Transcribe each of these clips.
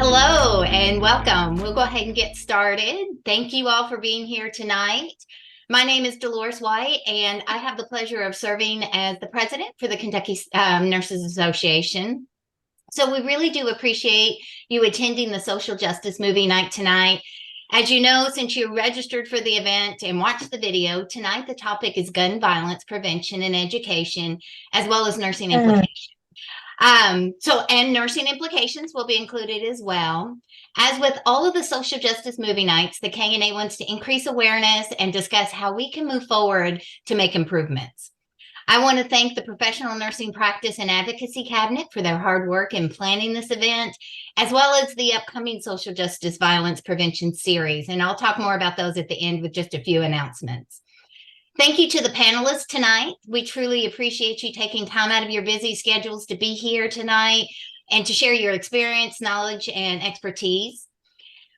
Hello and welcome. We'll go ahead and get started. Thank you all for being here tonight. My name is Dolores White, and I have the pleasure of serving as the president for the Kentucky Nurses Association. So we really do appreciate you attending the Social Justice Movie Night tonight. As you know, since you registered for the event and watched the video, tonight the topic is gun violence prevention and education, as well as nursing implications. And nursing implications will be included as well. As with all of the social justice movie nights, the KNA wants to increase awareness and discuss how we can move forward to make improvements. I want to thank the Professional Nursing Practice and Advocacy Cabinet for their hard work in planning this event, as well as the upcoming Social Justice Violence Prevention Series. And I'll talk more about those at the end with just a few announcements. Thank you to the panelists tonight. We truly appreciate you taking time out of your busy schedules to be here tonight and to share your experience, knowledge, and expertise.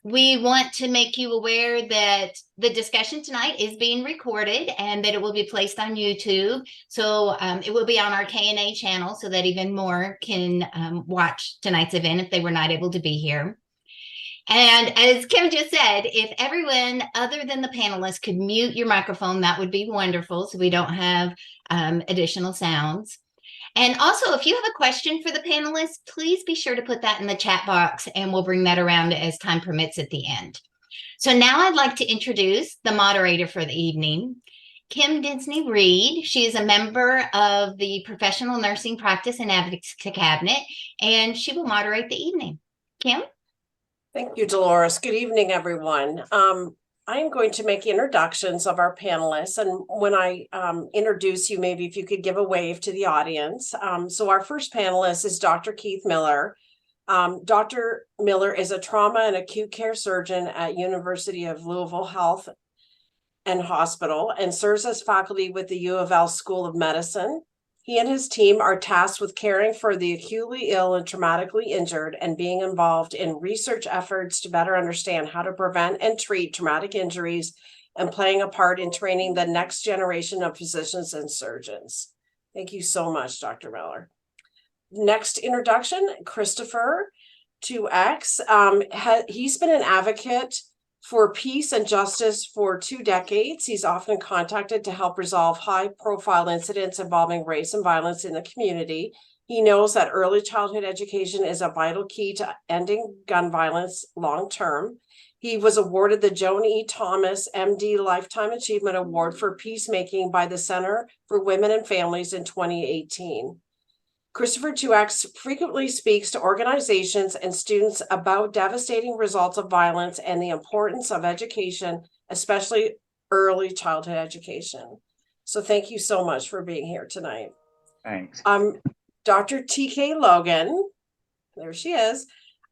We want to make you aware that the discussion tonight is being recorded and that it will be placed on YouTube. So it will be on our KNA channel so that even more can watch tonight's event if they were not able to be here. And as Kim just said, if everyone other than the panelists could mute your microphone, that would be wonderful so we don't have additional sounds. And also, if you have a question for the panelists, please be sure to put that in the chat box and we'll bring that around as time permits at the end. So now I'd like to introduce the moderator for the evening, Kim Disney Reed. She is a member of the Professional Nursing Practice and Advocacy Cabinet, and she will moderate the evening. Kim? Thank you, Dolores. Good evening, everyone. I am going to make introductions of our panelists. And when I introduce you, maybe if you could give a wave to the audience. So our first panelist is Dr. Keith Miller. Dr. Miller is a trauma and acute care surgeon at University of Louisville Health and Hospital and serves as faculty with the U of L School of Medicine. He and his team are tasked with caring for the acutely ill and traumatically injured and being involved in research efforts to better understand how to prevent and treat traumatic injuries and playing a part in training the next generation of physicians and surgeons. Thank you so much, Dr. Miller. Next introduction, Christopher 2X. He's been an advocate for peace and justice for 2 decades. He's often contacted to help resolve high-profile incidents involving race and violence in the community. He knows that early childhood education is a vital key to ending gun violence long-term. He was awarded the Joan E. Thomas, MD Lifetime Achievement Award for Peacemaking by the Center for Women and Families in 2018. Christopher 2X frequently speaks to organizations and students about devastating results of violence and the importance of education, especially early childhood education. So thank you so much for being here tonight. Thanks. Dr. T.K. Logan, there she is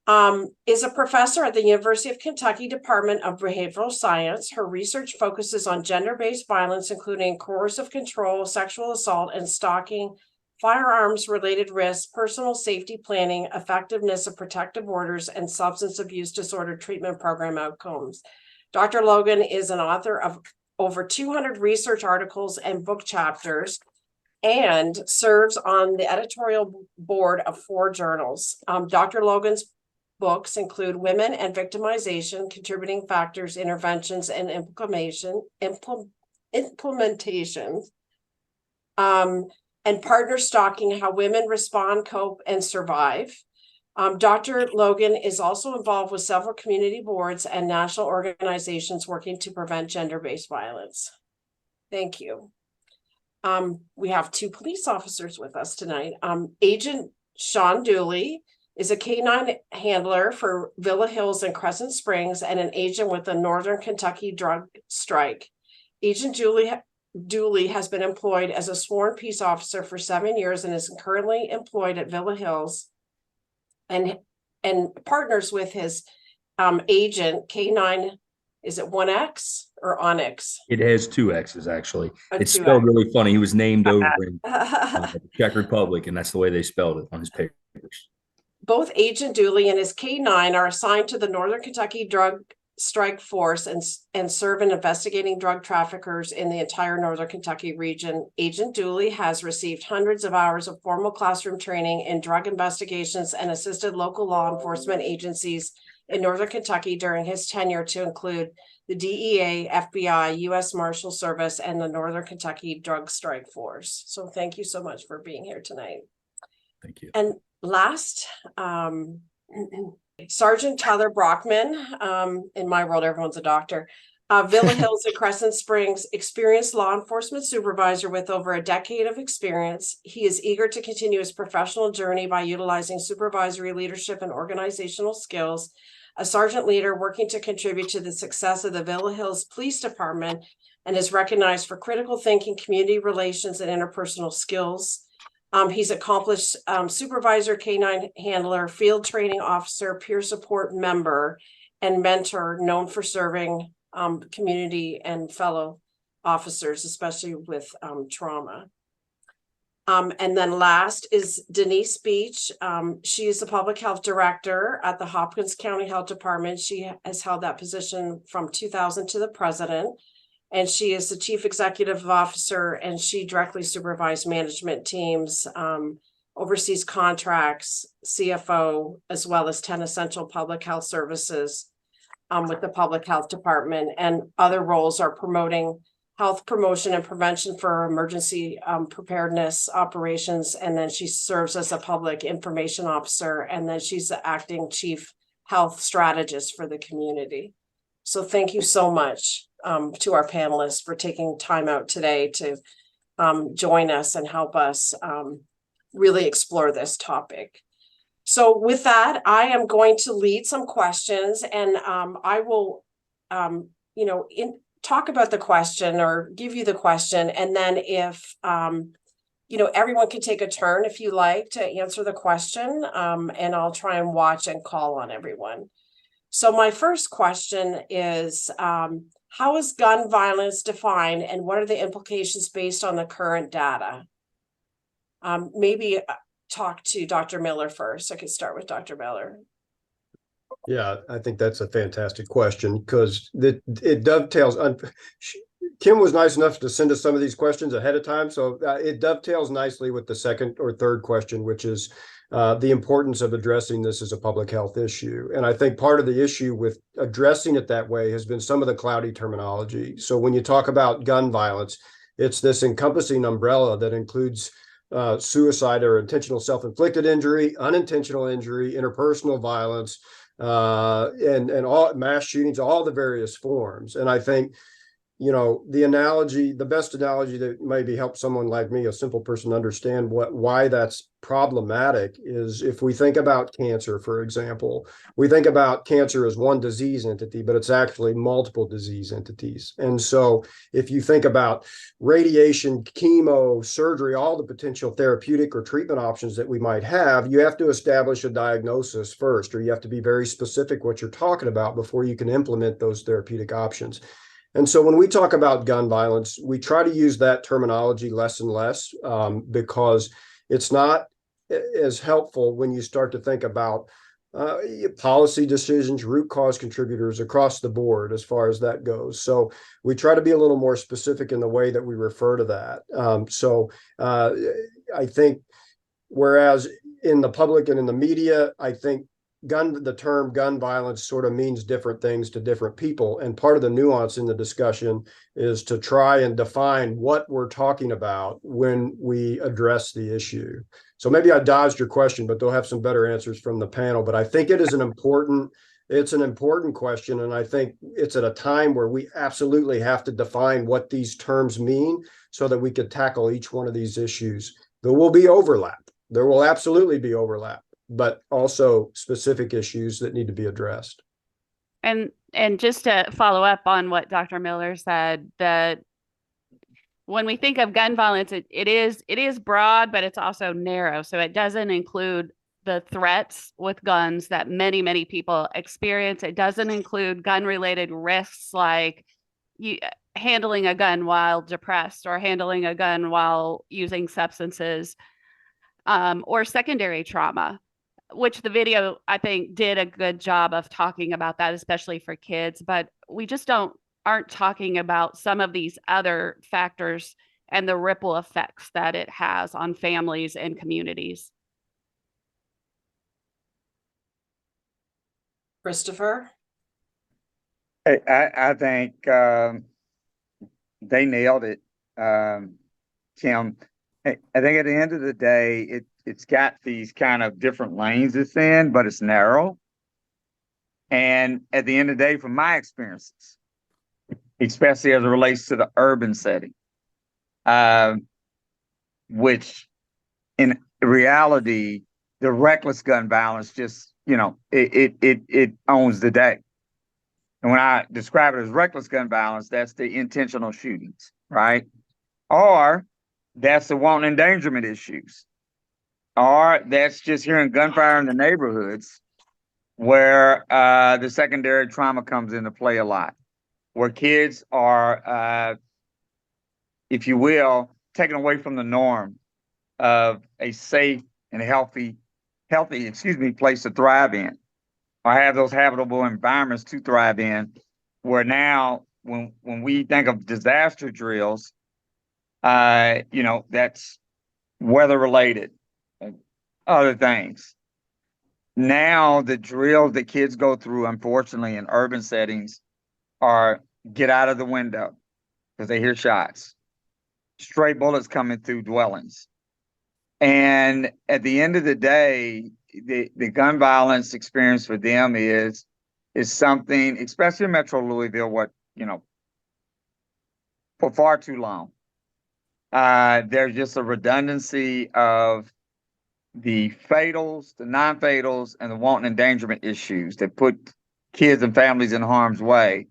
a professor at the University of Kentucky Department of Behavioral Science. Her research focuses on gender-based violence, including coercive control, sexual assault, and stalking, firearms-related risks, personal safety planning, effectiveness of protective orders, and substance abuse disorder treatment program outcomes. Dr. Logan is an author of over 200 research articles and book chapters and serves on the editorial board of 4 journals. Dr. Logan's books include Women and Victimization, Contributing Factors, Interventions, and Implementation. And Partner Stalking, How Women Respond, Cope, and Survive. Dr. Logan is also involved with several community boards and national organizations working to prevent gender-based violence. Thank you. We have 2 police officers with us tonight. Agent Sean Dooley is a K-9 handler for Villa Hills and Crescent Springs and an agent with the Northern Kentucky Drug Strike. Agent Dooley has been employed as a sworn peace officer for 7 years and is currently employed at Villa Hills and partners with his agent K9. Is it 1X or Onyx? It has 2 X's, actually. It's 2X. spelled really funny. He was named over in the Czech Republic, and that's the way they spelled it on his papers. Both Agent Dooley and his K9 are assigned to the Northern Kentucky Drug strike force and serve in investigating drug traffickers in the entire Northern Kentucky region. Agent Dooley has received hundreds of hours of formal classroom training in drug investigations and assisted local law enforcement agencies in Northern Kentucky during his tenure, to include the DEA, FBI, U.S. Marshal Service, and the Northern Kentucky Drug Strike Force. So thank you so much for being here tonight. Thank you. And last, Sergeant Tyler Brockman, in my world, everyone's a doctor. Villa Hills and Crescent Springs, experienced law enforcement supervisor with over a decade of experience. He is eager to continue his professional journey by utilizing supervisory leadership and organizational skills. A sergeant leader working to contribute to the success of the Villa Hills Police Department, and is recognized for critical thinking, community relations, and interpersonal skills. He's accomplished supervisor, K-9 handler, field training officer, peer support member, and mentor, known for serving community and fellow officers, especially with trauma. And then last is Denise Beach. She is the public health director at the Hopkins County Health Department. She has held that position from 2000 to the present. And she is the chief executive officer, and she directly supervises management teams, oversees contracts, CFO, as well as 10 essential public health services with the public health department. And other roles are promoting health promotion and prevention for emergency preparedness operations. And then she serves as a public information officer. And then she's the acting chief health strategist for the community. So thank you so much to our panelists for taking time out today to join us and help us really explore this topic. So with that, I am going to lead some questions, and I will, talk about the question or give you the question. And then if, everyone can take a turn if you like to answer the question, and I'll try and watch and call on everyone. So my first question is, how is gun violence defined, and what are the implications based on the current data? Maybe talk to Dr. Miller first. I could start with Dr. Miller. Yeah, I think that's a fantastic question, because it dovetails. Kim was nice enough to send us some of these questions ahead of time, so it dovetails nicely with the second or third question, which is the importance of addressing this as a public health issue. And I think part of the issue with addressing it that way has been some of the cloudy terminology. So when you talk about gun violence, it's this encompassing umbrella that includes suicide or intentional self-inflicted injury, unintentional injury, interpersonal violence, and all mass shootings, all the various forms. And I think, the best analogy that maybe helps someone like me, a simple person, understand why that's problematic is if we think about cancer, for example. We think about cancer as one disease entity, but it's actually multiple disease entities. And so if you think about radiation, chemo, surgery, all the potential therapeutic or treatment options that we might have, you have to establish a diagnosis first, or you have to be very specific what you're talking about before you can implement those therapeutic options. And so when we talk about gun violence, we try to use that terminology less and less, because it's not as helpful when you start to think about policy decisions, root cause contributors across the board as far as that goes. So we try to be a little more specific in the way that we refer to that. I think, whereas in the public and in the media, I think the term gun violence sort of means different things to different people. And part of the nuance in the discussion is to try and define what we're talking about when we address the issue. So maybe I dodged your question, but they'll have some better answers from the panel. But I think it is an important question. And I think it's at a time where we absolutely have to define what these terms mean so that we could tackle each one of these issues. There will be overlap. There will absolutely be overlap, but also specific issues that need to be addressed. And just to follow up on what Dr. Miller said, that when we think of gun violence, it is broad, but it's also narrow. So it doesn't include the threats with guns that many, many people experience. It doesn't include gun-related risks like handling a gun while depressed or handling a gun while using substances, or secondary trauma. which the video I think did a good job of talking about that, especially for kids, but we just aren't talking about some of these other factors and the ripple effects that it has on families and communities. Christopher? I think they nailed it, Kim. I think at the end of the day, it's got these kind of different lanes it's in, but it's narrow. And at the end of the day, from my experiences, especially as it relates to the urban setting, which in reality, the reckless gun violence just, it owns the day. And when I describe it as reckless gun violence, that's the intentional shootings, right? Or that's the wanton endangerment issues. Or that's just hearing gunfire in the neighborhoods where the secondary trauma comes into play a lot, where kids are, if you will, taken away from the norm of a safe and healthy, place to thrive in, or have those habitable environments to thrive in, where now when we think of disaster drills, that's weather related and other things. Now the drills that kids go through, unfortunately, in urban settings are get out of the window because they hear shots, stray bullets coming through dwellings. And at the end of the day, the gun violence experience for them is something, especially in Metro Louisville, for far too long. There's just a redundancy of the fatals, the non-fatals, and the wanton endangerment issues that put kids and families in harm's way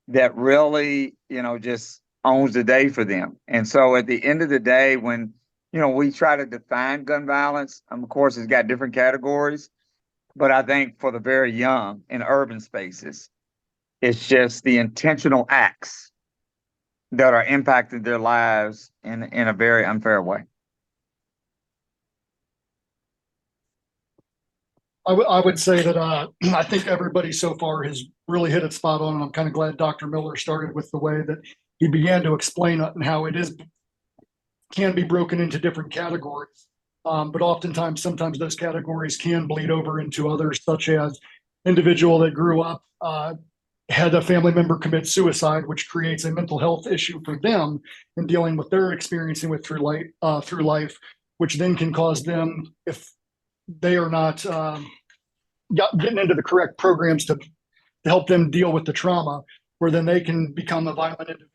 that really, just owns the day for them. And so at the end of the day, when we try to define gun violence, of course, it's got different categories, but I think for the very young in urban spaces, it's just the intentional acts that are impacting their lives in a very unfair way. I would say that I think everybody so far has really hit it spot on, and I'm kind of glad Dr. Miller started with the way that he began to explain it and how it can be broken into different categories. But oftentimes, sometimes those categories can bleed over into others, such as individual that grew up, had a family member commit suicide, which creates a mental health issue for them in dealing with their experiencing with through life, which then can cause them, if they are not getting into the correct programs to help them deal with the trauma, where then they can become a violent individual,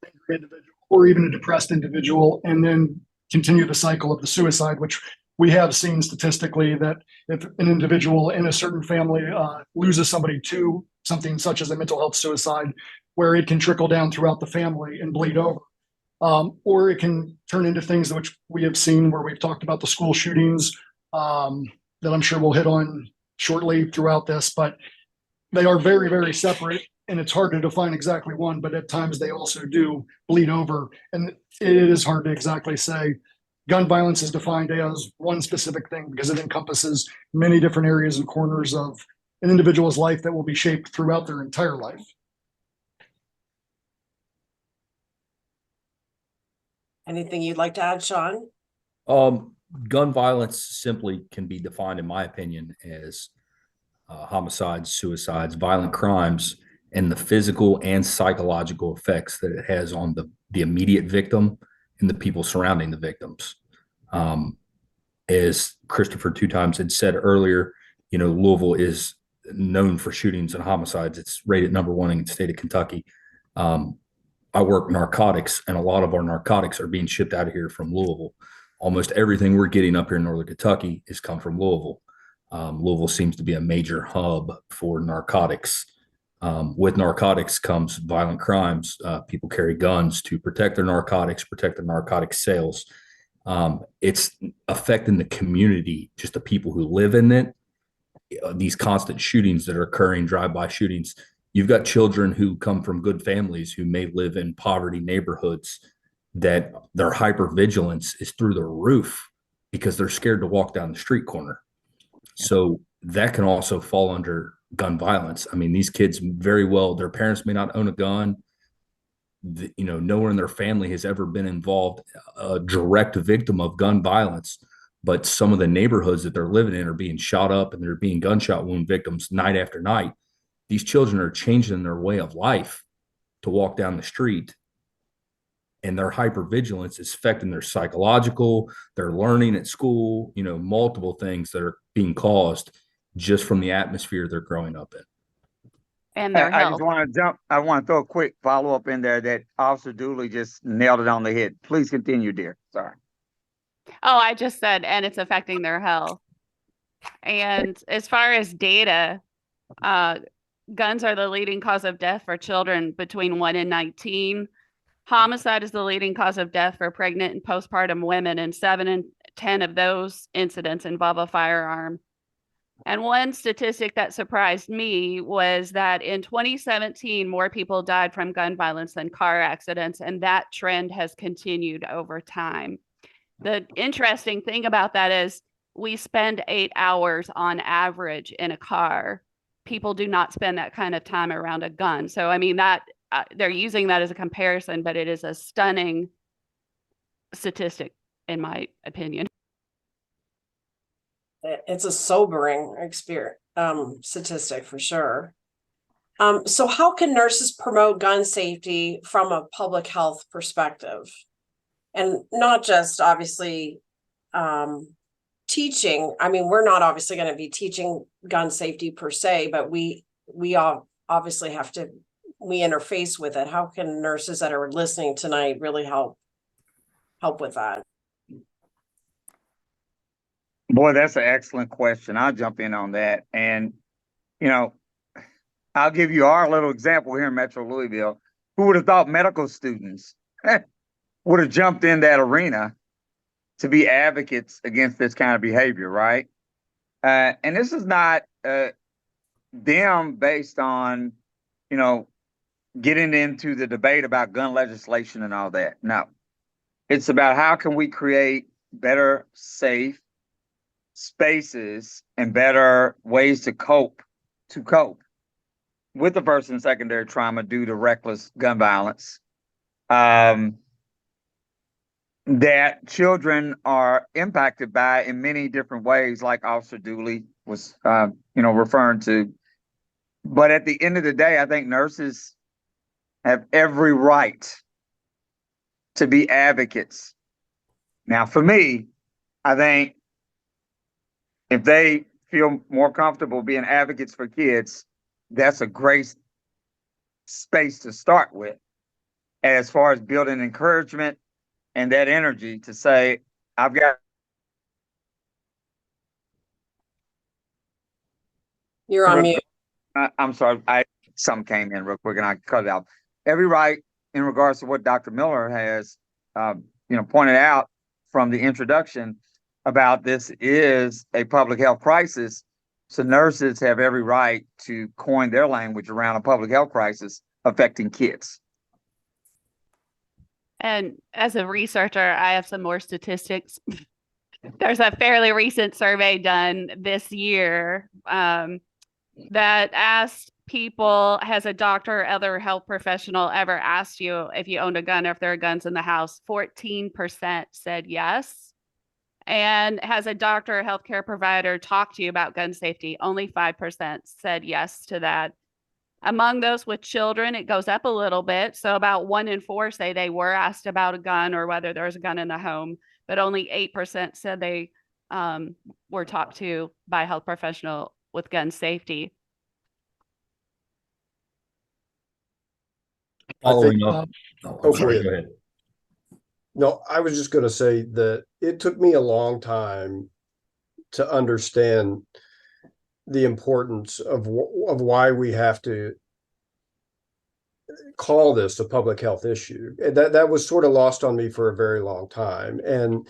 angry individual, or even a depressed individual, and then continue the cycle of the suicide, which we have seen statistically that if an individual in a certain family loses somebody to something such as a mental health suicide, where it can trickle down throughout the family and bleed over. Or it can turn into things which we have seen where we've talked about the school shootings that I'm sure we'll hit on shortly throughout this, but they are very, very separate, and it's hard to define exactly one, but at times they also do bleed over. And it is hard to exactly say gun violence is defined as one specific thing because it encompasses many different areas and corners of an individual's life that will be shaped throughout their entire life. Anything you'd like to add, Sean? Gun violence simply can be defined, in my opinion, as homicides, suicides, violent crimes, and the physical and psychological effects that it has on the immediate victim and the people surrounding the victims. As Christopher two times had said earlier, Louisville is known for shootings and homicides. It's rated #1 in the state of Kentucky. I work narcotics, and a lot of our narcotics are being shipped out of here from Louisville. Almost everything we're getting up here in Northern Kentucky is come from Louisville. Louisville seems to be a major hub for narcotics. With narcotics comes violent crimes. People carry guns to protect their narcotics, protect their narcotic sales. It's affecting the community, just the people who live in it. These constant shootings that are occurring, drive-by shootings. You've got children who come from good families who may live in poverty neighborhoods that their hypervigilance is through the roof because they're scared to walk down the street corner. So that can also fall under gun violence. I mean, these kids very well, their parents may not own a gun. No one in their family has ever been involved, a direct victim of gun violence, but some of the neighborhoods that they're living in are being shot up and they're being gunshot wound victims night after night. These children are changing their way of life to walk down the street, and their hypervigilance is affecting their psychological, their learning at school, multiple things that are being caused just from the atmosphere they're growing up in. And their I health. just want to I want to throw a quick follow up in there that Officer Dooley just nailed it on the head. Please continue, dear. Sorry. Oh, I just said, and it's affecting their health. And as far as data, guns are the leading cause of death for children between 1 and 19. Homicide is the leading cause of death for pregnant and postpartum women, and 7 and 10 of those incidents involve a firearm. And one statistic that surprised me was that in 2017, more people died from gun violence than car accidents, and that trend has continued over time. The interesting thing about that is we spend 8 hours on average in a car. People do not spend that kind of time around a gun. So, I mean, that they're using that as a comparison, but it is a stunning statistic, in my opinion. It's a sobering statistic for sure. So how can nurses promote gun safety from a public health perspective? And not just obviously teaching. I mean, we're not obviously going to be teaching gun safety per se, but we all obviously have to, we interface with it. How can nurses that are listening tonight really help with that? Boy, that's an excellent question. I'll jump in on that. And, I'll give you our little example here in Metro Louisville. Who would have thought medical students would have jumped in that arena to be advocates against this kind of behavior, right? And this is not them based on, getting into the debate about gun legislation and all that. No, it's about how can we create better, safe spaces and better ways to cope with the first and secondary trauma due to reckless gun violence. That children are impacted by in many different ways, like Officer Dooley was, referring to. But at the end of the day, I think nurses have every right to be advocates. Now, for me, I think if they feel more comfortable being advocates for kids, that's a great space to start with, as far as building encouragement and that energy to say, I've got. You're on mute. I'm sorry, something came in real quick and I cut it out. Every right in regards to what Dr. Miller has, pointed out from the introduction about this is a public health crisis. So nurses have every right to coin their language around a public health crisis affecting kids. And as a researcher, I have some more statistics. There's a fairly recent survey done this year that asked people, has a doctor or other health professional ever asked you if you owned a gun or if there are guns in the house? 14% said yes. And has a doctor or healthcare provider talked to you about gun safety? Only 5% said yes to that. Among those with children, it goes up a little bit. So about 1 in 4 say they were asked about a gun or whether there's a gun in the home, but only 8% said they were talked to by a health professional with gun safety. Following up. Oh, Sorry, go go ahead. No, I was just going to say that it took me a long time to understand the importance of why we have to call this a public health issue. That was sort of lost on me for a very long time. And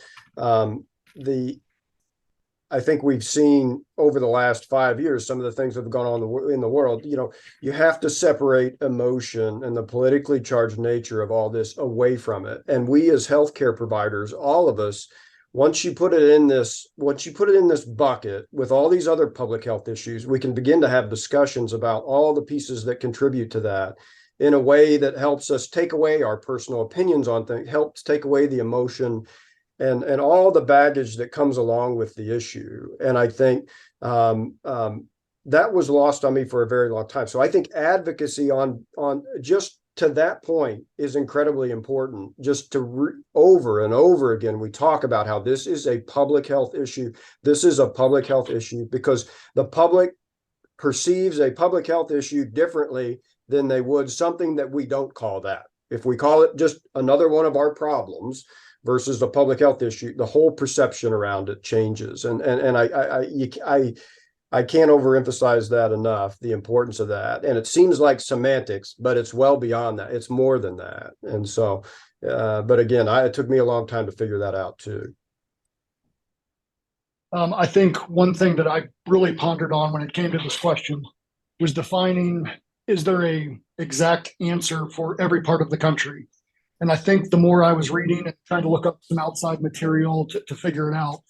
I think we've seen over the last 5 years, some of the things that have gone on in the world. You have to separate emotion and the politically charged nature of all this away from it. And we as healthcare providers, all of us, once you put it in this bucket with all these other public health issues, we can begin to have discussions about all the pieces that contribute to that in a way that helps us take away our personal opinions on things, helps take away the emotion and all the baggage that comes along with the issue. And I think that was lost on me for a very long time. So I think advocacy on just to that point is incredibly important. Just to over and over again, we talk about how this is a public health issue. This is a public health issue because the public perceives a public health issue differently than they would something that we don't call that. If we call it just another one of our problems versus a public health issue, the whole perception around it changes. And I can't overemphasize that enough, the importance of that. And it seems like semantics, but it's well beyond that. It's more than that. And so, but again, it took me a long time to figure that out too. I think one thing that I really pondered on when it came to this question was defining, is there a exact answer for every part of the country? And I think the more I was reading and trying to look up some outside material to figure it out,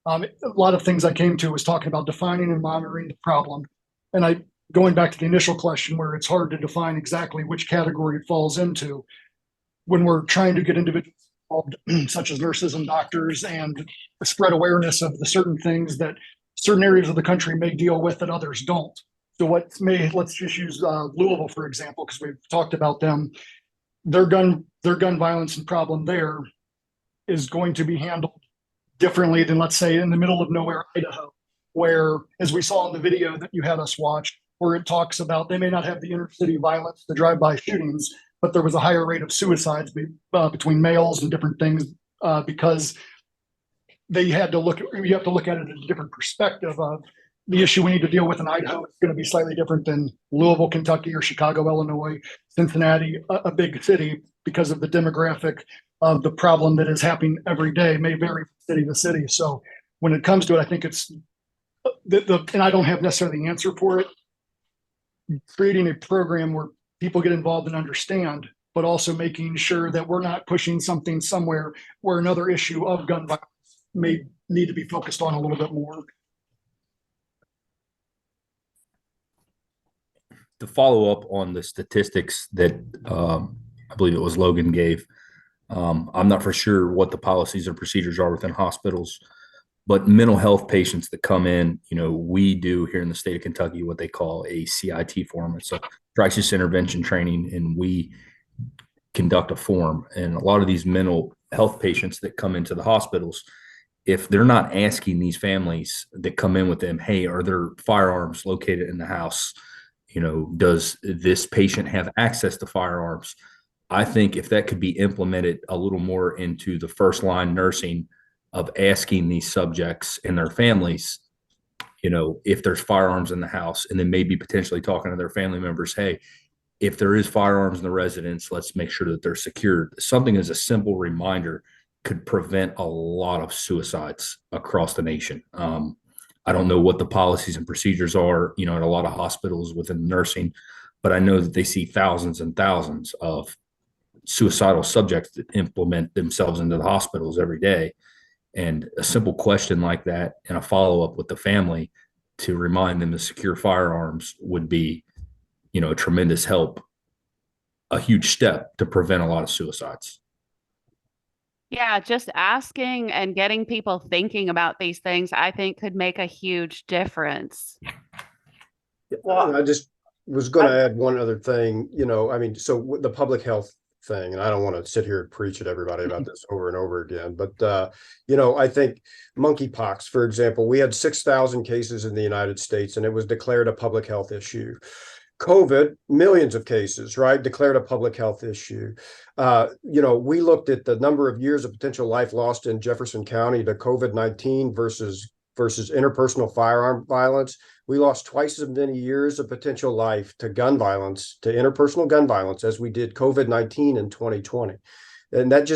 a lot of things I came to was talking about defining and monitoring the problem. And going back to the initial question where it's hard to define exactly which category it falls into, when we're trying to get individuals involved, such as nurses and doctors, and spread awareness of the certain things that certain areas of the country may deal with that others don't. So let's just use Louisville, for example, because we've talked about them. Their gun violence and problem there is going to be handled differently than, let's say, in the middle of nowhere, Idaho, where, as we saw in the video that you had us watch, where it talks about they may not have the inner city violence, the drive-by shootings, but there was a higher rate of suicides between males and different things because you have to look at it in a different perspective of the issue we need to deal with in Idaho. It's going to be slightly different than Louisville, Kentucky, or Chicago, Illinois, Cincinnati, a big city, because of the demographic of the problem that is happening every day may vary from city to city. So when it comes to it, I think it's and I don't have necessarily the answer for it. Creating a program where people get involved and understand, but also making sure that we're not pushing something somewhere where another issue of gun violence may need to be focused on a little bit more. To follow up on the statistics that I believe it was Logan gave, I'm not for sure what the policies and procedures are within hospitals, but mental health patients that come in, we do here in the state of Kentucky what they call a CIT form. It's a crisis intervention training, and we conduct a form. And a lot of these mental health patients that come into the hospitals, if they're not asking these families that come in with them, hey, are there firearms located in the house? Does this patient have access to firearms? I think if that could be implemented a little more into the first line nursing of asking these subjects and their families, if there's firearms in the house, and then maybe potentially talking to their family members, hey, if there is firearms in the residence, let's make sure that they're secured. Something as a simple reminder could prevent a lot of suicides across the nation. I don't know what the policies and procedures are, at a lot of hospitals within nursing, but I know that they see thousands and thousands of suicidal subjects that implement themselves into the hospitals every day. And a simple question like that and a follow-up with the family to remind them to secure firearms would be, a tremendous help, a huge step to prevent a lot of suicides. Yeah, just asking and getting people thinking about these things, I think, could make a huge difference. Well, I just was going to add one other thing, so the public health thing, and I don't want to sit here and preach at everybody about this over and over again, but, I think monkeypox, for example, we had 6,000 cases in the United States, and it was declared a public health issue. COVID, millions of cases, right? Declared a public health issue. We looked at the number of years of potential life lost in Jefferson County to COVID-19 versus interpersonal firearm violence. We lost twice as many years of potential life to gun violence, to interpersonal gun violence, as we did COVID-19 in 2020. And that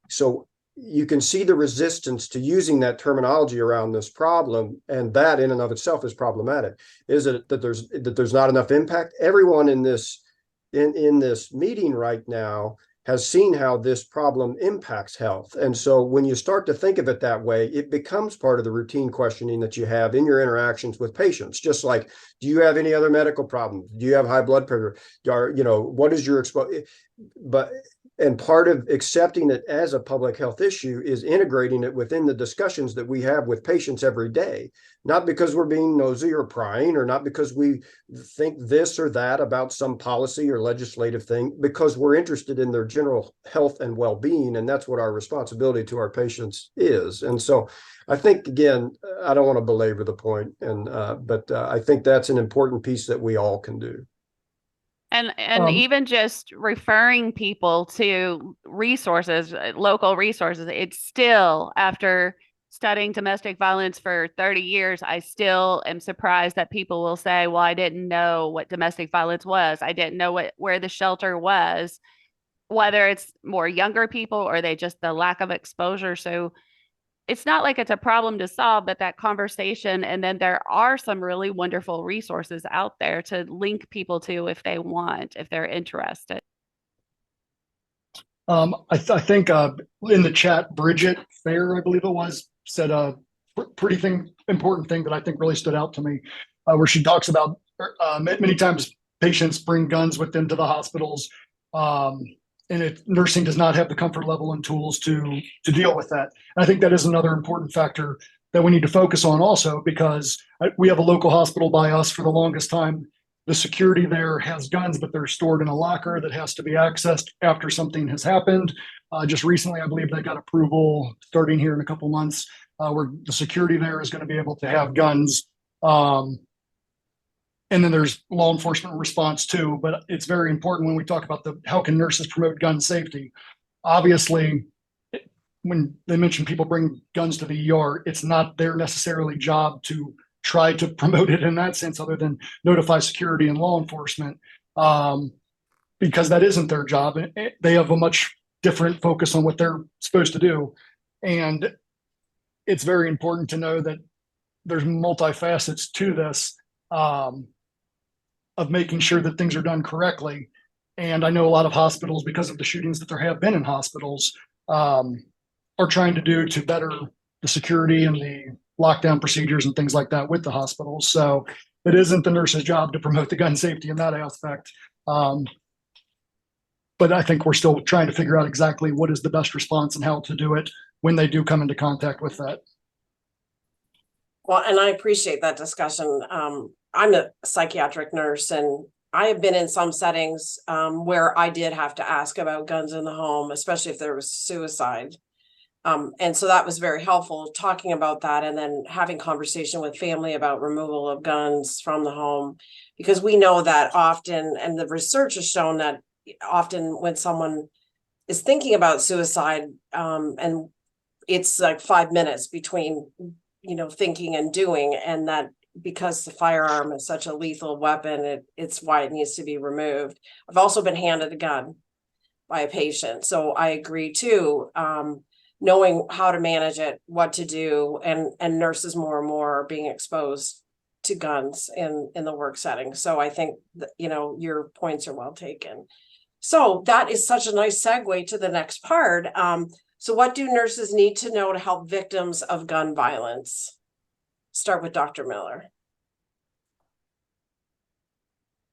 so you can see the resistance to using that terminology around this problem, and that in and of itself is problematic. Is it that there's not enough impact? Everyone in this meeting right now has seen how this problem impacts health. And so when you start to think of it that way, it becomes part of the routine questioning that you have in your interactions with patients. Just like, do you have any other medical problems? Do you have high blood pressure? What is your exposure? And part of accepting it as a public health issue is integrating it within the discussions that we have with patients every day, not because we're being nosy or prying, or not because we think this or that about some policy or legislative thing, because we're interested in their general health and well-being. And that's what our responsibility to our patients is. And so I think, again, I don't want to belabor the point, but I think that's an important piece that we all can do. And Um, even just referring people to resources, local resources, it's still, after studying domestic violence for 30 years, I still am surprised that people will say, well, I didn't know what domestic violence was. I didn't know where the shelter was, whether it's more younger people or the lack of exposure. So it's not like it's a problem to solve, but that conversation. And then there are some really wonderful resources out there to link people to if they want, if they're interested. I think in the chat, Bridget Fair, I believe it was, said a important thing that I think really stood out to me, where she talks about many times patients bring guns with them to the hospitals, and nursing does not have the comfort level and tools to deal with that. And I think that is another important factor that we need to focus on also, because we have a local hospital by us. For the longest time, the security there has guns, but they're stored in a locker that has to be accessed after something has happened. Just recently, I believe they got approval starting here in a couple months, where the security there is going to be able to have guns. And then there's law enforcement response too, but it's very important when we talk about how can nurses promote gun safety. Obviously, when they mention people bring guns to the ER, it's not their necessarily job to try to promote it in that sense, other than notify security and law enforcement, because that isn't their job. They have a much different focus on what they're supposed to do. And it's very important to know that there's multifacets to this, of making sure that things are done correctly. And I know a lot of hospitals, because of the shootings that there have been in hospitals, are trying to do to better the security and the lockdown procedures and things like that with the hospitals. So it isn't the nurse's job to promote the gun safety in that aspect. But I think we're still trying to figure out exactly what is the best response and how to do it when they do come into contact with that. Well, and I appreciate that discussion. I'm a psychiatric nurse, and I have been in some settings where I did have to ask about guns in the home, especially if there was suicide. And so that was very helpful, talking about that and then having conversation with family about removal of guns from the home, because we know that often, and the research has shown that often when someone is thinking about suicide, and it's like 5 minutes between thinking and doing, and that because the firearm is such a lethal weapon, it's why it needs to be removed. I've also been handed a gun by a patient, so I agree too. Knowing how to manage it, what to do, and nurses more and more are being exposed to guns in the work setting. So I think that, your points are well taken. So that is such a nice segue to the next part. So what do nurses need to know to help victims of gun violence? Start with Dr. Miller.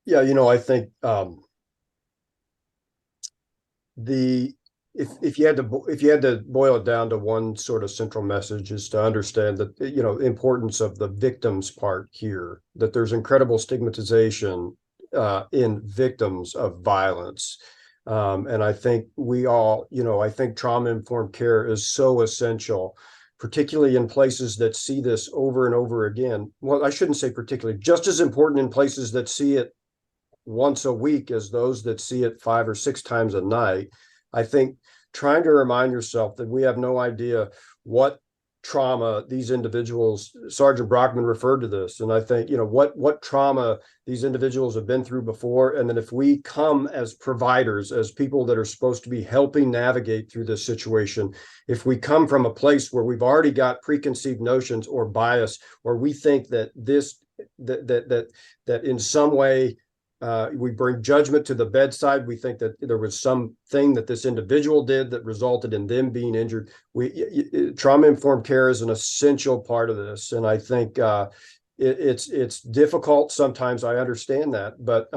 Yeah, I think if you had to boil it down to one sort of central message, is to understand that the importance of the victims part here, that there's incredible stigmatization in victims of violence. And I think we all, I think trauma-informed care is so essential, particularly in places that see this over and over again. Well, I shouldn't say particularly, just as important in places that see it once a week as those that see it 5 or 6 times a night. I think trying to remind yourself that we have no idea what trauma these individuals, Sergeant Brockman referred to this, and I think, what trauma these individuals have been through before. And then if we come as providers, as people that are supposed to be helping navigate through this situation, if we come from a place where we've already got preconceived notions or bias, or we think that that in some way We bring judgment to the bedside. We think that there was something that this individual did that resulted in them being injured. Trauma-informed care is an essential part of this. And I think it's difficult sometimes. I understand that, but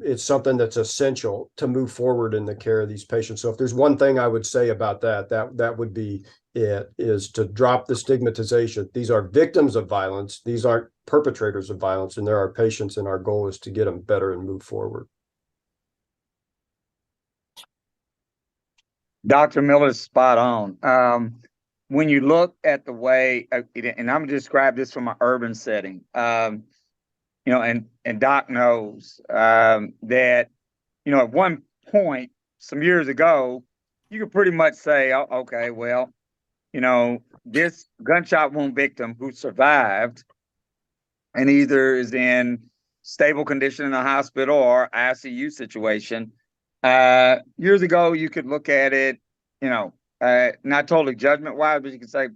it's something that's essential to move forward in the care of these patients. So if there's one thing I would say about that would be it, is to drop the stigmatization. These are victims of violence. These aren't perpetrators of violence, and there are patients, and our goal is to get them better and move forward. Dr. Miller's spot on. When you look at the way, and I'm going to describe this from an urban setting, and Doc knows that, at one point, some years ago, you could pretty much say, oh, okay, well, this gunshot wound victim who survived and either is in stable condition in a hospital or ICU situation. Years ago, you could look at it, not totally judgment wise, but you could say,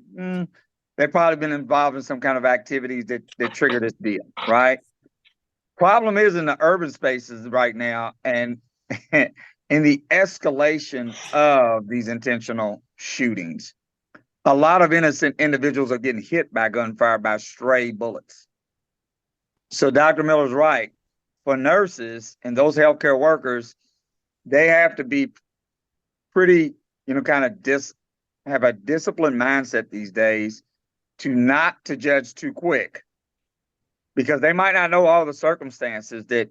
they've probably been involved in some kind of activities that trigger this deal, right? Problem is in the urban spaces right now, and in the escalation of these intentional shootings, a lot of innocent individuals are getting hit by gunfire, by stray bullets. So Dr. Miller's right. For nurses and those healthcare workers, they have to be pretty, have a disciplined mindset these days not to judge too quick, because they might not know all the circumstances that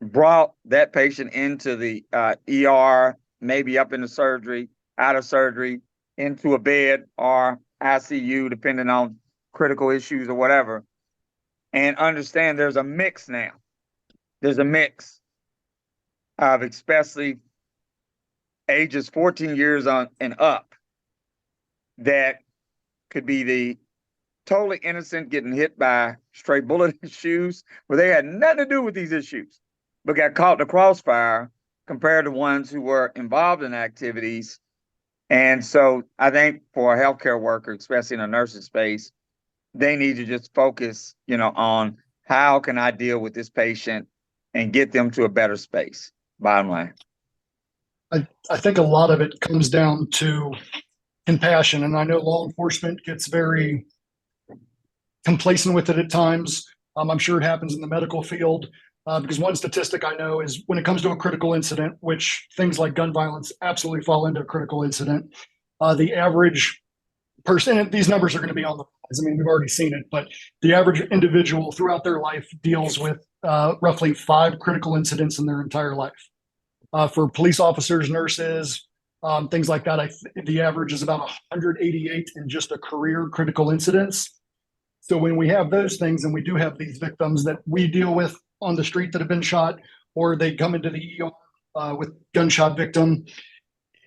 brought that patient into the ER, maybe up into surgery, out of surgery, into a bed or ICU, depending on critical issues or whatever, and understand there's a mix now. There's a mix of especially ages 14 years on and up that could be the totally innocent getting hit by stray bullet issues where they had nothing to do with these issues, but got caught in the crossfire compared to ones who were involved in activities. And so I think for a healthcare worker, especially in a nursing space, they need to just focus, on how can I deal with this patient and get them to a better space, bottom line. I think a lot of it comes down to compassion. And I know law enforcement gets very complacent with it at times. I'm sure it happens in the medical field. Because one statistic I know is when it comes to a critical incident, which things like gun violence absolutely fall into a critical incident, the average person, and these numbers are going to be on the rise. I mean, we've already seen it, but the average individual throughout their life deals with roughly 5 critical incidents in their entire life. For police officers, nurses, things like that, the average is about 188 in just a career critical incidents. So when we have those things, and we do have these victims that we deal with on the street that have been shot, or they come into the ER with gunshot victim,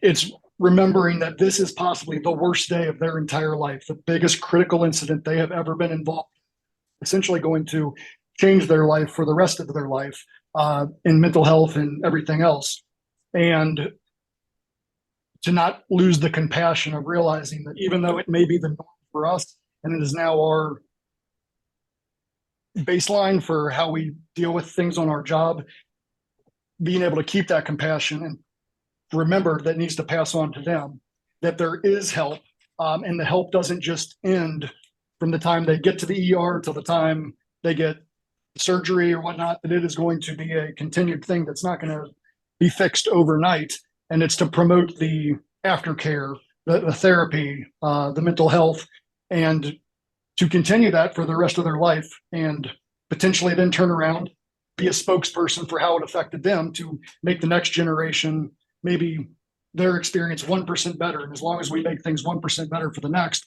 it's remembering that this is possibly the worst day of their entire life, the biggest critical incident they have ever been involved in, essentially going to change their life for the rest of their life in mental health and everything else. And to not lose the compassion of realizing that even though it may be the norm for us, and it is now our baseline for how we deal with things on our job, being able to keep that compassion and remember that needs to pass on to them, that there is help, and the help doesn't just end from the time they get to the ER till the time they get surgery or whatnot, that it is going to be a continued thing that's not going to be fixed overnight. And it's to promote the aftercare, the therapy, the mental health, and to continue that for the rest of their life, and potentially then turn around, be a spokesperson for how it affected them to make the next generation, maybe their experience 1% better. And as long as we make things 1% better for the next,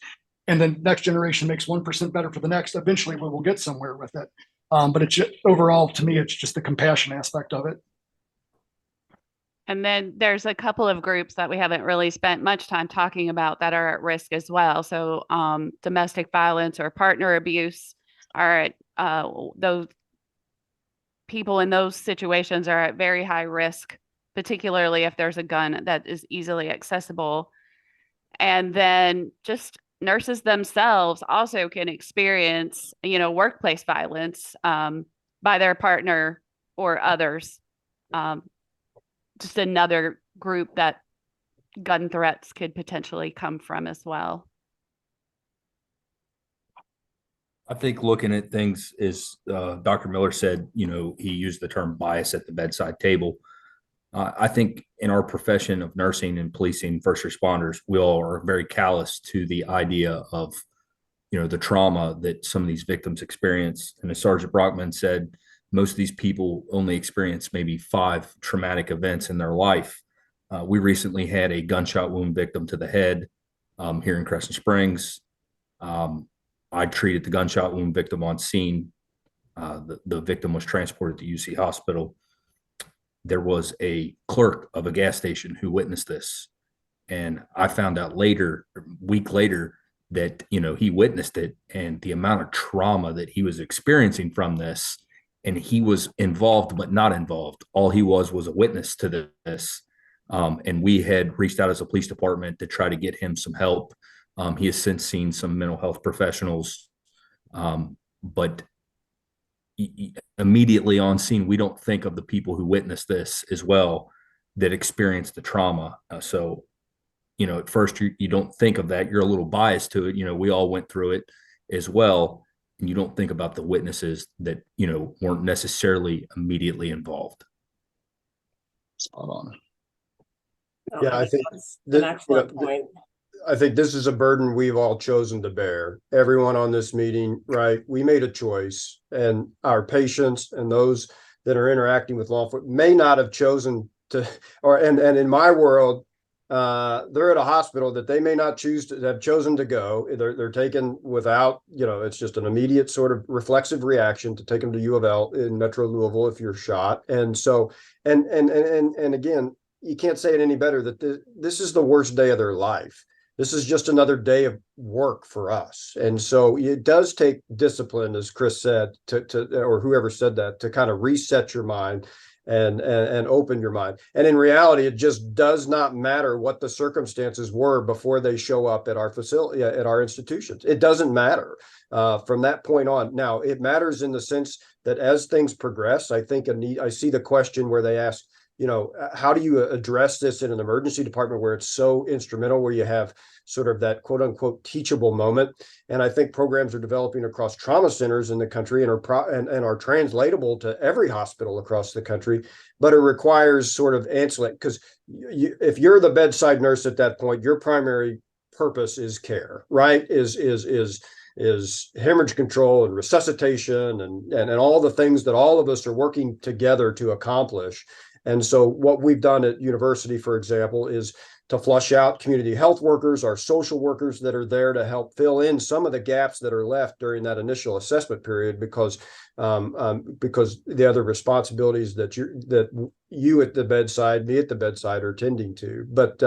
and then next generation makes 1% better for the next, eventually we will get somewhere with it. But it's just, overall, to me, it's just the compassion aspect of it. And then there's a couple of groups that we haven't really spent much time talking about that are at risk as well. So domestic violence or partner abuse are at, those people in those situations are at very high risk, particularly if there's a gun that is easily accessible. And then just nurses themselves also can experience, workplace violence by their partner or others. Just another group that gun threats could potentially come from as well. I think looking at things is Dr. Miller said, he used the term bias at the bedside table. I think in our profession of nursing and policing, first responders, we all are very callous to the idea of, the trauma that some of these victims experience. And as Sergeant Brockman said, most of these people only experience maybe 5 traumatic events in their life. We recently had a gunshot wound victim to the head here in Crescent Springs. I treated the gunshot wound victim on scene. The victim was transported to UC Hospital. There was a clerk of a gas station who witnessed this. And I found out later, a week later, that, he witnessed it and the amount of trauma that he was experiencing from this. And he was involved, but not involved. All he was a witness to this. And we had reached out as a police department to try to get him some help. He has since seen some mental health professionals. But immediately on scene, we don't think of the people who witnessed this as well, that experienced the trauma. So, at first you don't think of that. You're a little biased to it. We all went through it as well. And you don't think about the witnesses that, weren't necessarily immediately involved. Spot on. Yeah, I think That's that, an excellent point. I think this is a burden we've all chosen to bear. Everyone on this meeting, right? We made a choice, and our patients and those that are interacting with law enforcement may not have chosen to, and in my world, they're at a hospital that they may not choose to have chosen to go. They're taken without, it's just an immediate sort of reflexive reaction to take them to U of L in Metro Louisville if you're shot. And so, and again, you can't say it any better that this is the worst day of their life. This is just another day of work for us. And so it does take discipline, as Chris said, or whoever said that, to kind of reset your mind and open your mind. And in reality, it just does not matter what the circumstances were before they show up at our facility, at our institutions. It doesn't matter from that point on. Now, it matters in the sense that as things progress, I think I see the question where they ask, how do you address this in an emergency department where it's so instrumental, where you have sort of that quote unquote teachable moment? And I think programs are developing across trauma centers in the country and are translatable to every hospital across the country, but it requires sort of ancillary, because if you're the bedside nurse at that point, your primary purpose is care, right? Is hemorrhage control and resuscitation and all the things that all of us are working together to accomplish. And so what we've done at university, for example, is to flush out community health workers, our social workers that are there to help fill in some of the gaps that are left during that initial assessment period, because the other responsibilities that you at the bedside, me at the bedside, are tending to. But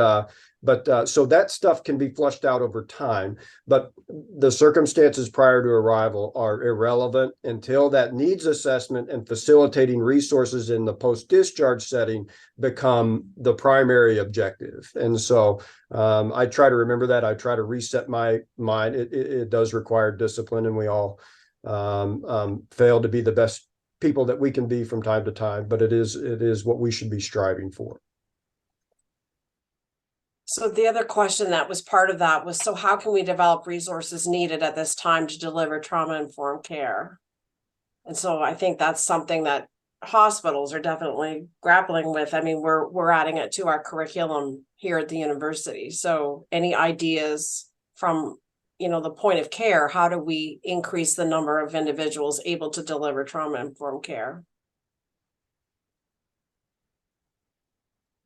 so that stuff can be flushed out over time, but the circumstances prior to arrival are irrelevant until that needs assessment and facilitating resources in the post-discharge setting become the primary objective. And so I try to remember that. I try to reset my mind. It does require discipline, and we all fail to be the best people that we can be from time to time, but it is what we should be striving for. So the other question that was part of that was, so how can we develop resources needed at this time to deliver trauma-informed care? And so I think that's something that hospitals are definitely grappling with. I mean, we're adding it to our curriculum here at the university. So any ideas from, the point of care, how do we increase the number of individuals able to deliver trauma-informed care?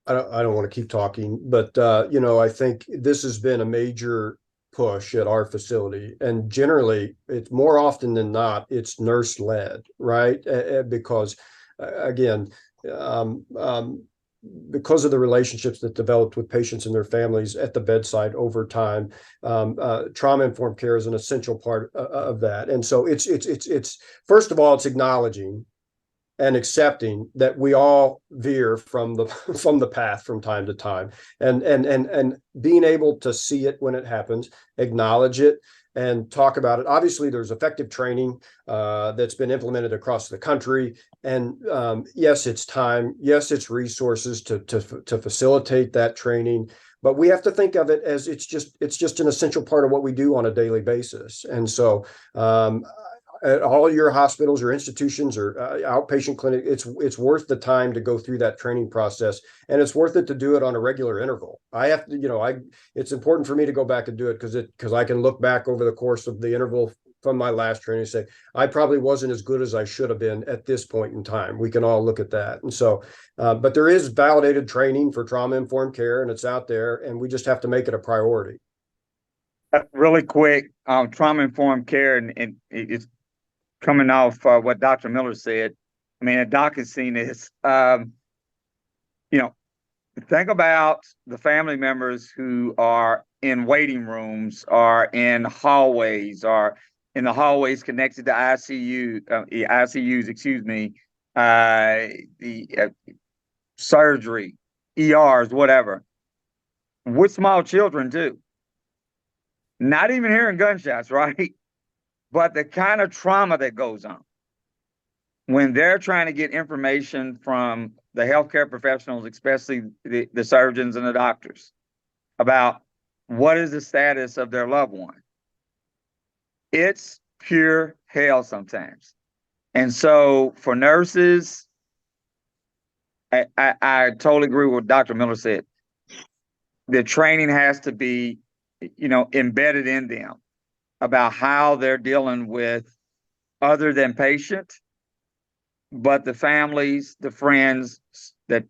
I don't want to keep talking, but I think this has been a major push at our facility, and generally, it's more often than not, it's nurse led, right? Because again, because of the relationships that developed with patients and their families at the bedside over time, trauma informed care is an essential part of that. And so it's first of all, it's acknowledging and accepting that we all veer from the path from time to time, and being able to see it when it happens, acknowledge it, and talk about it. Obviously, there's effective training that's been implemented across the country. And yes, it's time. Yes, it's resources to facilitate that training. But we have to think of it as it's just an essential part of what we do on a daily basis. And so at all your hospitals or institutions or outpatient clinic, it's worth the time to go through that training process, and it's worth it to do it on a regular interval. I have to, it's important for me to go back and do it because I can look back over the course of the interval from my last training and say, I probably wasn't as good as I should have been at this point in time. We can all look at that. And so, but there is validated training for trauma-informed care, and it's out there, and we just have to make it a priority. Really quick, trauma-informed care, and it's coming off what Dr. Miller said. I mean, a doc has seen this. Think about the family members who are in waiting rooms, or in hallways, or in the hallways connected to ICUs, excuse me, the surgery, ERs, whatever. What small children do. Not even hearing gunshots, right? But the kind of trauma that goes on when they're trying to get information from the healthcare professionals, especially the surgeons and the doctors, about what is the status of their loved one. It's pure hell sometimes. And so for nurses, I totally agree with what Dr. Miller said. The training has to be, embedded in them about how they're dealing with other than patient, but the families, the friends that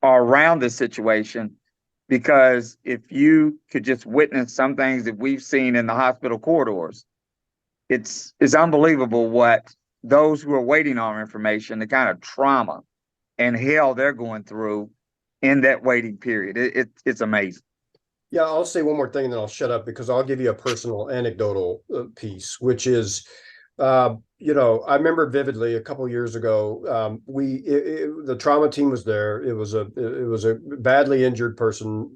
are around this situation. Because if you could just witness some things that we've seen in the hospital corridors, it's unbelievable what those who are waiting on information, the kind of trauma and hell they're going through in that waiting period. It's amazing. Yeah, I'll say one more thing and then I'll shut up, because I'll give you a personal anecdotal piece, which is, I remember vividly a couple of years ago, the trauma team was there. It was a badly injured person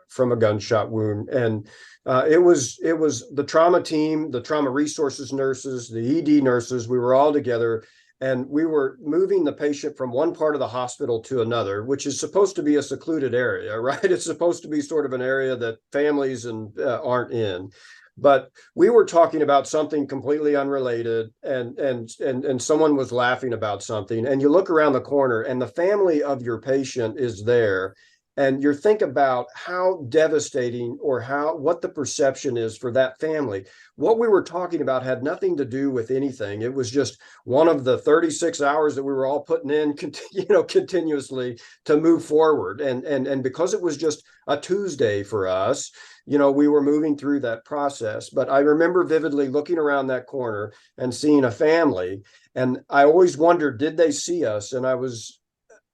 from a gunshot wound, and it was the trauma team, the trauma resources nurses, the ED nurses. We were all together. And we were moving the patient from one part of the hospital to another, which is supposed to be a secluded area, right? It's supposed to be sort of an area that families aren't in. But we were talking about something completely unrelated, and someone was laughing about something. And you look around the corner, and the family of your patient is there. And you think about how devastating or what the perception is for that family. What we were talking about had nothing to do with anything. It was just one of the 36 hours that we were all putting in, continuously to move forward. And because it was just a Tuesday for us, we were moving through that process. But I remember vividly looking around that corner and seeing a family. And I always wondered, did they see us? And I was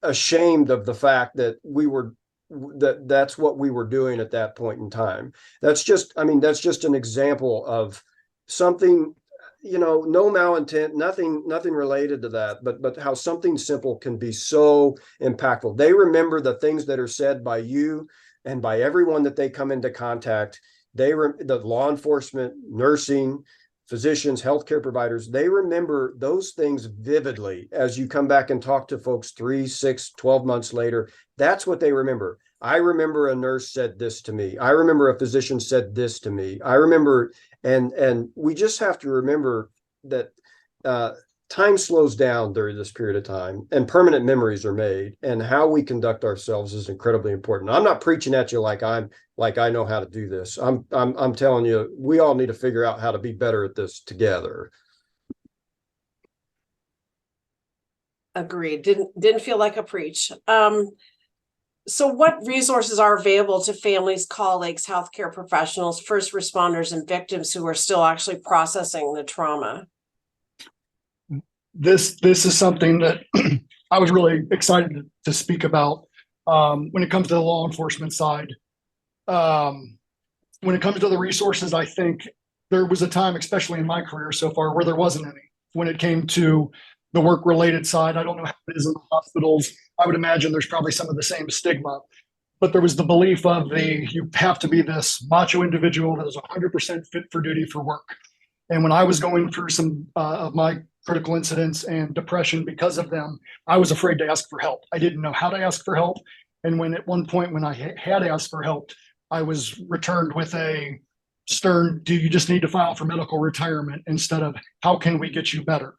ashamed of the fact that that's what we were doing at that point in time. That's just an example of something, no malintent, nothing related to that, but how something simple can be so impactful. They remember the things that are said by you and by everyone that they come into contact. The law enforcement, nursing, physicians, healthcare providers, they remember those things vividly as you come back and talk to folks 3, 6, 12 months later. That's what they remember. I remember a nurse said this to me. I remember a physician said this to me. I remember, and we just have to remember that time slows down during this period of time, and permanent memories are made, and how we conduct ourselves is incredibly important. I'm not preaching at you like I know how to do this. I'm telling you, we all need to figure out how to be better at this together. Agreed. Didn't feel like a preach. So what resources are available to families, colleagues, healthcare professionals, first responders, and victims who are still actually processing the trauma? This is something that I was really excited to speak about when it comes to the law enforcement side. When it comes to the resources, I think there was a time, especially in my career so far, where there wasn't any. When it came to the work-related side, I don't know how it is in the hospitals. I would imagine there's probably some of the same stigma. but there was the belief of you have to be this macho individual that is 100% fit for duty for work. And when I was going through some of my critical incidents and depression because of them, I was afraid to ask for help. I didn't know how to ask for help. And when at one point when I had asked for help, I was returned with a stern, do you just need to file for medical retirement, instead of how can we get you better?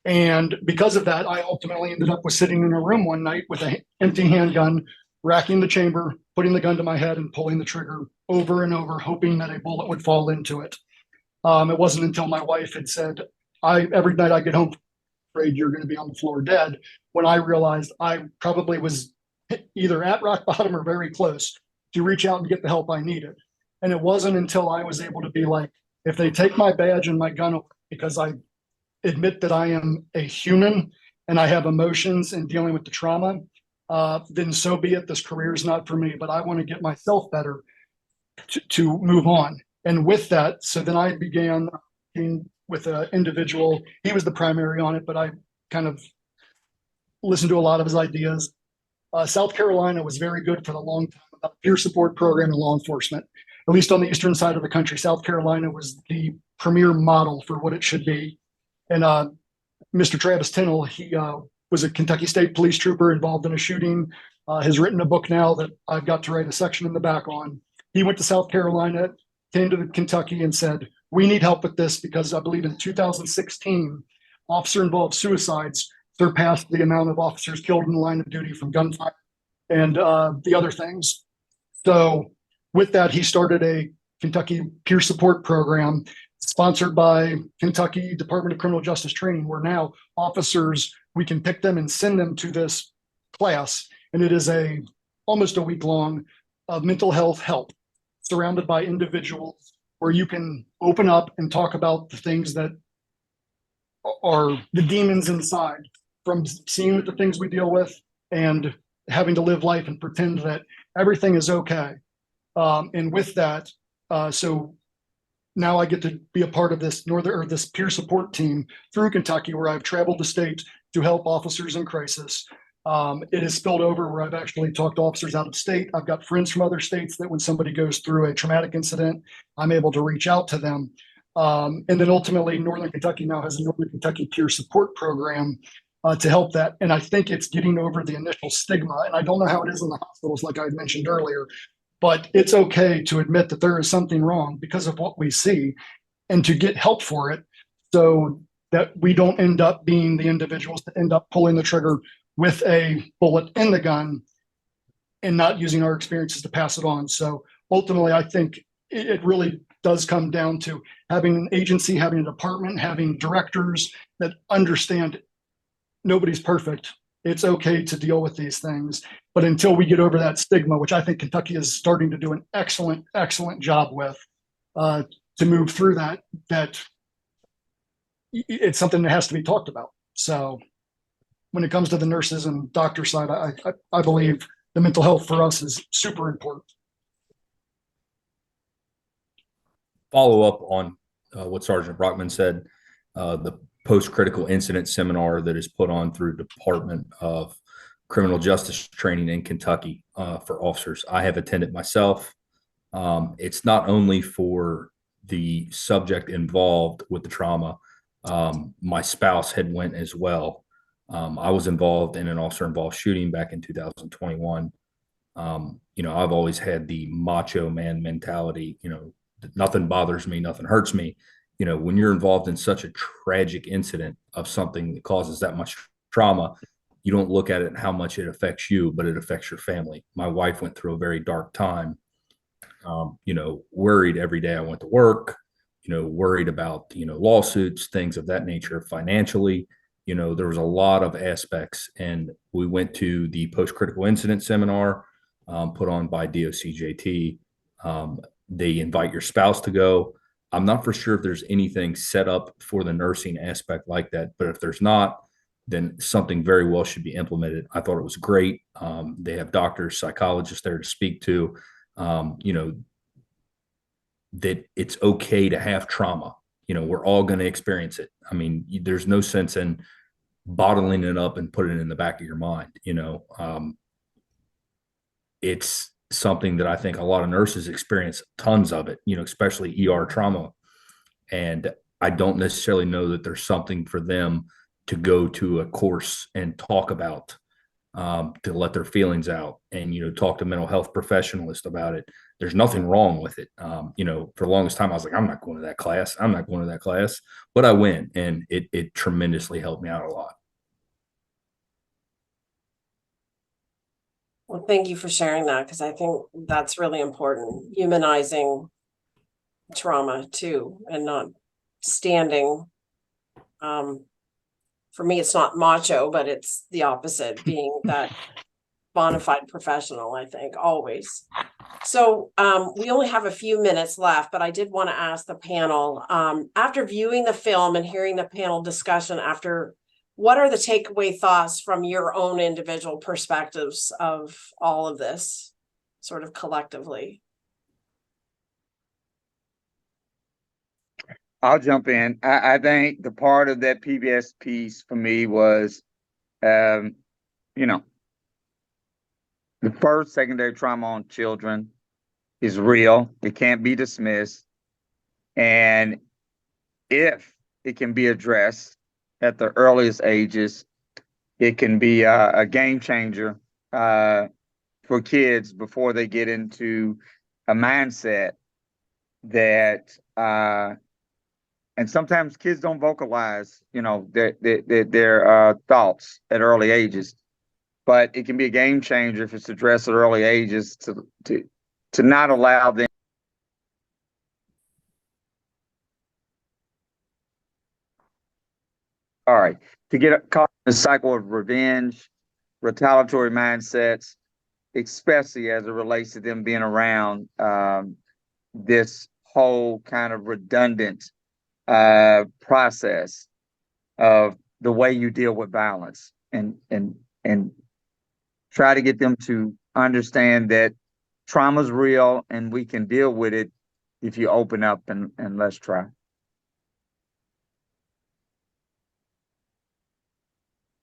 And because of that, I ultimately ended up with sitting in a room one night with an empty handgun, racking the chamber, putting the gun to my head and pulling the trigger over and over, hoping that a bullet would fall into it. It wasn't until my wife had said, every night I get home, afraid you're going to be on the floor dead, when I realized I probably was either at rock bottom or very close to reach out and get the help I needed. And it wasn't until I was able to be like, if they take my badge and my gun, because I admit that I am a human and I have emotions and dealing with the trauma, then so be it. This career is not for me, but I want to get myself better to move on. And with that, so then I began with an individual. He was the primary on it, but I kind of listened to a lot of his ideas. South Carolina was very good for the long time about peer support program in law enforcement. At least on the eastern side of the country, South Carolina was the premier model for what it should be. And Mr. Travis Tinnell, he was a Kentucky State Police trooper involved in a shooting, has written a book now that I've got to write a section in the back on. He went to South Carolina, came to Kentucky and said, we need help with this, because I believe in 2016, officer-involved suicides surpassed the amount of officers killed in the line of duty from gunfire and the other things. So with that, he started a Kentucky peer support program sponsored by Kentucky Department of Criminal Justice Training, where now officers, we can pick them and send them to this class. And it is almost a week long of mental health help, surrounded by individuals, where you can open up and talk about the things that are the demons inside, from seeing the things we deal with and having to live life and pretend that everything is okay. And with that, so now I get to be a part of this this peer support team through Kentucky, where I've traveled the state to help officers in crisis. It has spilled over where I've actually talked to officers out of state. I've got friends from other states that when somebody goes through a traumatic incident, I'm able to reach out to them. And then ultimately, Northern Kentucky now has a Northern Kentucky peer support program to help that. And I think it's getting over the initial stigma. And I don't know how it is in the hospitals, like I had mentioned earlier, but it's okay to admit that there is something wrong because of what we see and to get help for it, so that we don't end up being the individuals that end up pulling the trigger with a bullet in the gun and not using our experiences to pass it on. So ultimately, I think it really does come down to having an agency, having a department, having directors that understand nobody's perfect. It's okay to deal with these things. But until we get over that stigma, which I think Kentucky is starting to do an excellent, excellent job with, to move through that it's something that has to be talked about. So when it comes to the nurses and doctor side, I believe the mental health for us is super important. Follow up on what Sergeant Brockman said, the post-critical incident seminar that is put on through Department of Criminal Justice Training in Kentucky for officers. I have attended myself. It's not only for the subject involved with the trauma. My spouse had went as well. I was involved in an officer-involved shooting back in 2021. I've always had the macho man mentality, nothing bothers me, nothing hurts me. When you're involved in such a tragic incident of something that causes that much trauma, you don't look at it and how much it affects you, but it affects your family. My wife went through a very dark time, worried every day I went to work, worried about, lawsuits, things of that nature, financially. There was a lot of aspects, and we went to the post-critical incident seminar put on by DOCJT. They invite your spouse to go. I'm not for sure if there's anything set up for the nursing aspect like that, but if there's not, then something very well should be implemented. I thought it was great. They have doctors, psychologists there to speak to, that it's okay to have trauma. We're all going to experience it. I mean, there's no sense in bottling it up and putting it in the back of your mind. it's something that I think a lot of nurses experience tons of it, especially ER trauma. And I don't necessarily know that there's something for them to go to a course and talk about, to let their feelings out and, talk to mental health professionalists about it. There's nothing wrong with it. For the longest time, I was like, I'm not going to that class. I'm not going to that class, but I went, and it tremendously helped me out a lot. Well, thank you for sharing that, because I think that's really important, humanizing trauma too, and not standing. For me, it's not macho, but it's the opposite, being that bona fide professional, I think, always. So we only have a few minutes left, but I did want to ask the panel, after viewing the film and hearing the panel discussion what are the takeaway thoughts from your own individual perspectives of all of this, sort of collectively? I'll jump in. I think the part of that PBS piece for me was, the first secondary trauma on children is real. It can't be dismissed. And if it can be addressed at the earliest ages, it can be a game changer for kids before they get into a mindset that, and sometimes kids don't vocalize, their thoughts at early ages, but it can be a game changer if it's addressed at early ages to not allow them. All right, to get caught in a cycle of revenge, retaliatory mindsets, especially as it relates to them being around this whole kind of redundant process of the way you deal with violence, and try to get them to understand that trauma is real and we can deal with it if you open up and let's try.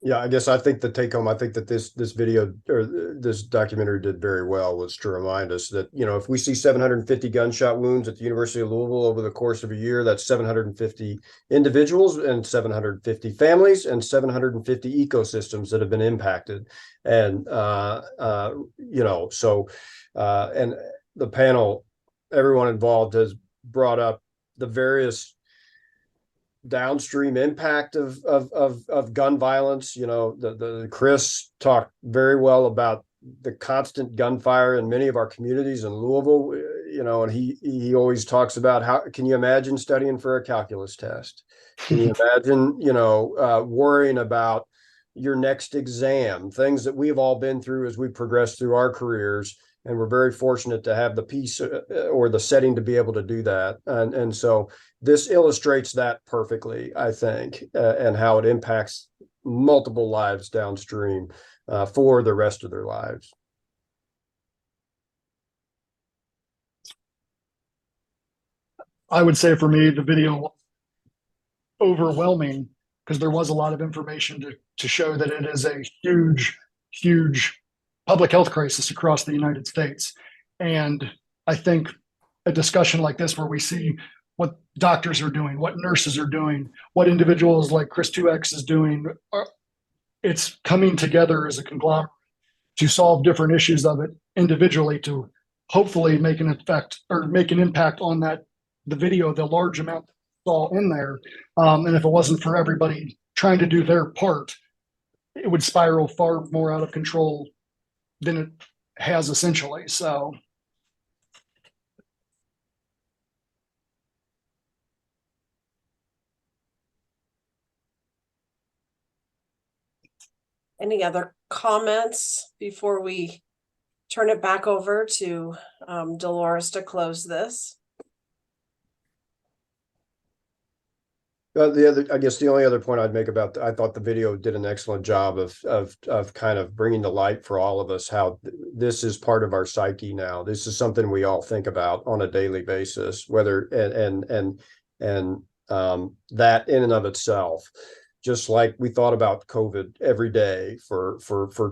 Yeah, I guess I think the take home, I think that this video or this documentary did very well was to remind us that, if we see 750 gunshot wounds at the University of Louisville over the course of a year, that's 750 individuals and 750 families and 750 ecosystems that have been impacted. And, and the panel, everyone involved has brought up the various downstream impact of gun violence. The Chris talked very well about the constant gunfire in many of our communities in Louisville, and he always talks about how can you imagine studying for a calculus test? Can you imagine, worrying about your next exam, things that we've all been through as we progress through our careers. And we're very fortunate to have the piece or the setting to be able to do that. And so this illustrates that perfectly, I think, and how it impacts multiple lives downstream for the rest of their lives. I would say for me, the video was overwhelming because there was a lot of information to show that it is a huge, huge public health crisis across the United States. And I think a discussion like this, where we see what doctors are doing, what nurses are doing, what individuals like Chris 2X is doing, it's coming together as a conglomerate to solve different issues of it individually to hopefully make an effect or make an impact on the video, the large amount that's all in there. And if it wasn't for everybody trying to do their part, it would spiral far more out of control than it has essentially. So Any other comments before we turn it back over to Dolores to close this? I guess the only other point I'd make about I thought the video did an excellent job of kind of bringing to light for all of us how this is part of our psyche now. This is something we all think about on a daily basis, whether and that in and of itself just like we thought about COVID every day for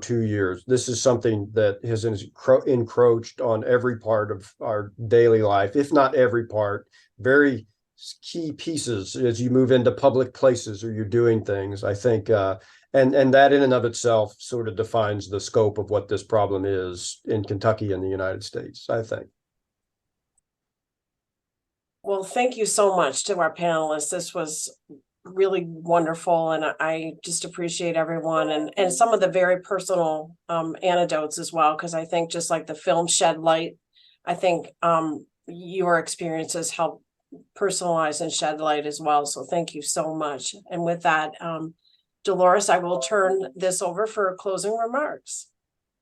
2 years. This is something that has encroached on every part of our daily life, if not every part, very key pieces as you move into public places or you're doing things. I think, and that in and of itself sort of defines the scope of what this problem is in Kentucky and the United States, I think. Well, thank you so much to our panelists. This was really wonderful, and I just appreciate everyone and some of the very personal anecdotes as well, because I think just like the film shed light, I think your experiences help personalize and shed light as well. So thank you so much. And with that, Dolores, I will turn this over for closing remarks.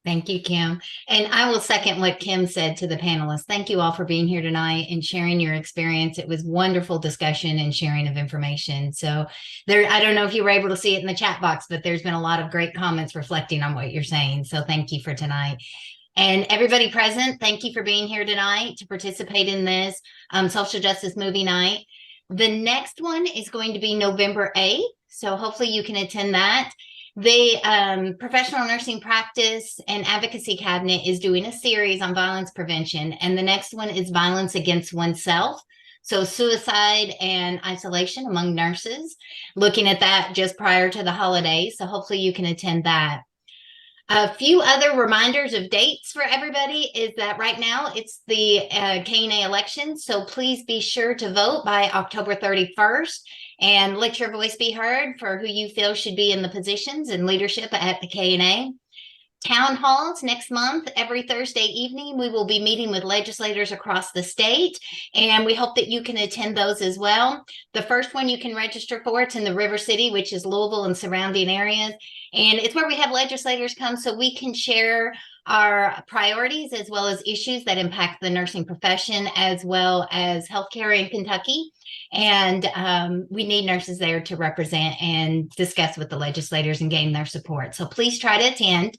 Thank you, Kim. And I will second what Kim said to the panelists. Thank you all for being here tonight and sharing your experience. It was wonderful discussion and sharing of information. So there, I don't know if you were able to see it in the chat box, but there's been a lot of great comments reflecting on what you're saying. So thank you for tonight. And everybody present, thank you for being here tonight to participate in this social justice movie night. The next one is going to be November 8th. So hopefully you can attend that. The Professional Nursing Practice and Advocacy Cabinet is doing a series on violence prevention, and the next one is violence against oneself. So suicide and isolation among nurses, looking at that just prior to the holidays. So hopefully you can attend that. A few other reminders of dates for everybody is that right now it's the KNA election. So please be sure to vote by October 31st and let your voice be heard for who you feel should be in the positions and leadership at the KNA. Town halls next month, every Thursday evening, we will be meeting with legislators across the state, and we hope that you can attend those as well. The first one you can register for, it's in the River City, which is Louisville and surrounding areas. And it's where we have legislators come so we can share our priorities as well as issues that impact the nursing profession as well as healthcare in Kentucky. And we need nurses there to represent and discuss with the legislators and gain their support. So please try to attend.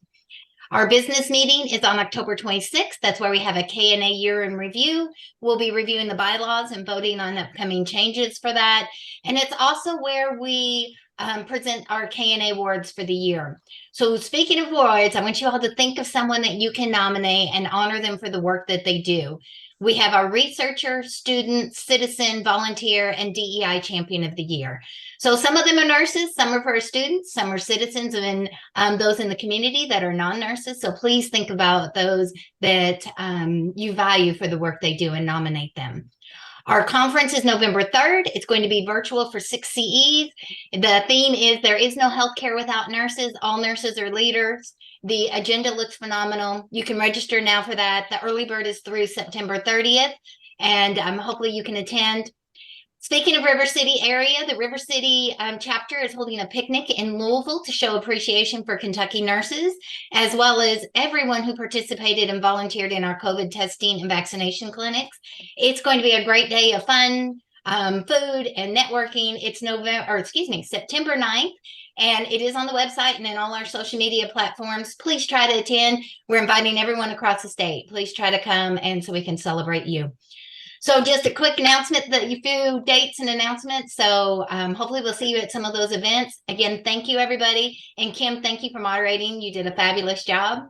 Our business meeting is on October 26th. That's where we have a KNA year in review. We'll be reviewing the bylaws and voting on upcoming changes for that. And it's also where we present our KNA awards for the year. So speaking of awards, I want you all to think of someone that you can nominate and honor them for the work that they do. We have our researcher, student, citizen, volunteer, and DEI champion of the year. So some of them are nurses, some are our students, some are citizens, and those in the community that are non-nurses. So please think about those that you value for the work they do and nominate them. Our conference is November 3rd. It's going to be virtual for 6 CEs. The theme is There is no healthcare without nurses. All nurses are leaders. The agenda looks phenomenal. You can register now for that. The early bird is through September 30th, and hopefully you can attend. Speaking of River City area, the River City chapter is holding a picnic in Louisville to show appreciation for Kentucky nurses, as well as everyone who participated and volunteered in our COVID testing and vaccination clinics. It's going to be a great day of fun, food, and networking. It's September 9th. And it is on the website and in all our social media platforms. Please try to attend. We're inviting everyone across the state. Please try to come and so we can celebrate you. So just a quick announcement, a few dates and announcements. So hopefully we'll see you at some of those events. Again, thank you, everybody. And Kim, thank you for moderating. You did a fabulous job.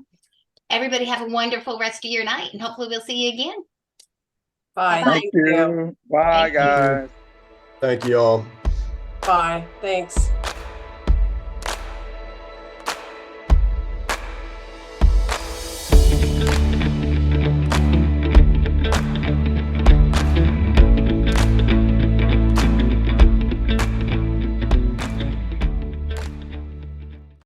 Everybody have a wonderful rest of your night, and hopefully we'll see you again. Bye. Thank you. Bye, Thank you. guys. Thank you all. Bye. Thanks.